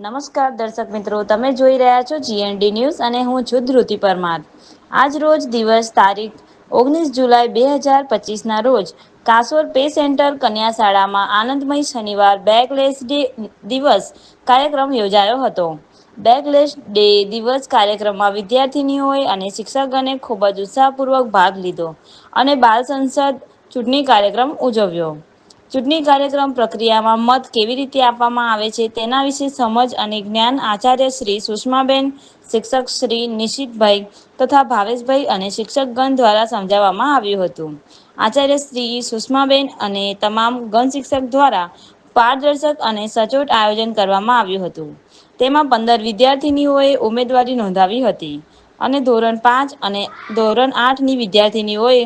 નમસ્કાર દર્શક મિત્રો, તમે જોઈ રહ્યા છો GND ન્યૂઝ અને હું છું ધ્રુતિ પરમાર। આજ રોજ દિવસ તારીખ 19 જુલાઈ 2025 ના રોજ કાસોર પે સેન્ટર કન્યા શાળામાં આનંદમય શનિવાર બેકલેસ ડે દિવસ કાર્યક્રમ યોજાયો હતો। બેકલેસ ડે દિવસ કાર્યક્રમમાં વિદ્યાર્થીનીઓએ અને શિક્ષકોએ ખૂબ જ ઉત્સાહપૂર્વક ભાગ લીધો અને બાલ સંસદ ચૂંટણી કાર્યક્રમ ઉજવ્યો। ચૂંટણી કાર્યક્રમ પ્રક્રિયામાં મત કેવી રીતે આપવામાં આવે છે તેના વિશે સમજ અને જ્ઞાન આચાર્ય શ્રી સુષ્માબેન, શિક્ષક શ્રી નિશિતભાઈ તથા ભાવેશભાઈ અને શિક્ષકગણ દ્વારા સમજાવવામાં આવ્યું હતું। આચાર્ય શ્રી સુષ્માબેન અને તમામ ગણ શિક્ષક દ્વારા પારદર્શક અને સચોટ આયોજન કરવામાં આવ્યું હતું। તેમાં 15 વિદ્યાર્થીનીઓએ ઉમેદવારી નોંધાવી હતી અને ધોરણ 5 અને ધોરણ 8ની વિદ્યાર્થીનીઓએ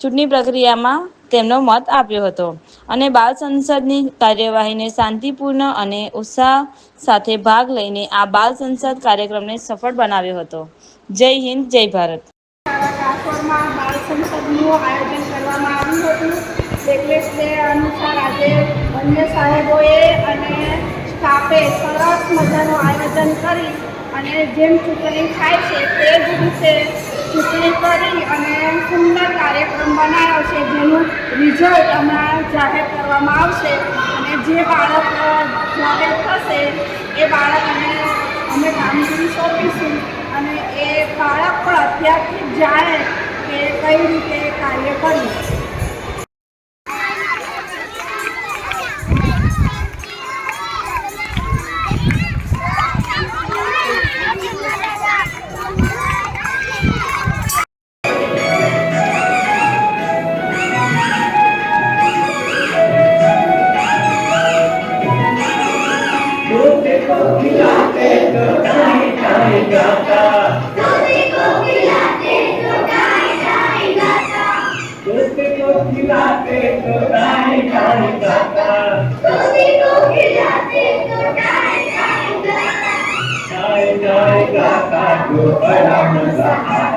ચૂંટણી પ્રક્રિયામાં તેમનો મત આપ્યો હતો અને બાલ સંસદની કાર્યવાહીને શાંતિપૂર્ણ અને ઉત્સાહ સાથે ભાગ લઈને આ બાલ સંસદ કાર્યક્રમને સફળ બનાવ્યો હતો। જય હિન્દ, જય ભારત। કાસોરમાં બાલ સંસદનું આયોજન કરવામાં આવ્યું હતું। બેકલેસ ડે અનુસાર આજે બંને સાહેબોએ અને સ્ટાફે સરસ મજાનું આયોજન કરી અને જેમ ચૂંટણી થાય છે તે જ રીતે ચૂંટણી કરી અને સુંદર કાર્યક્રમ બનાવ્યો છે, જેનું રિઝલ્ટ હમણાં જાહેર કરવામાં આવશે અને જે બાળક જાહેર થશે એ બાળકને અમે કામગીરી સોંપીશું અને એ બાળક પણ અત્યારથી જ જાણે કે કઈ રીતે કાર્ય કરવું। खिलाते तो गाए गाए गाता, दूध को खिलाते तो गाए गाए गाता, दूध को खिलाते तो गाए गाए गाता, दूध को खिलाते तो गाए गाए गाता, गाए गाए गाता तो बड़ा मजा आता।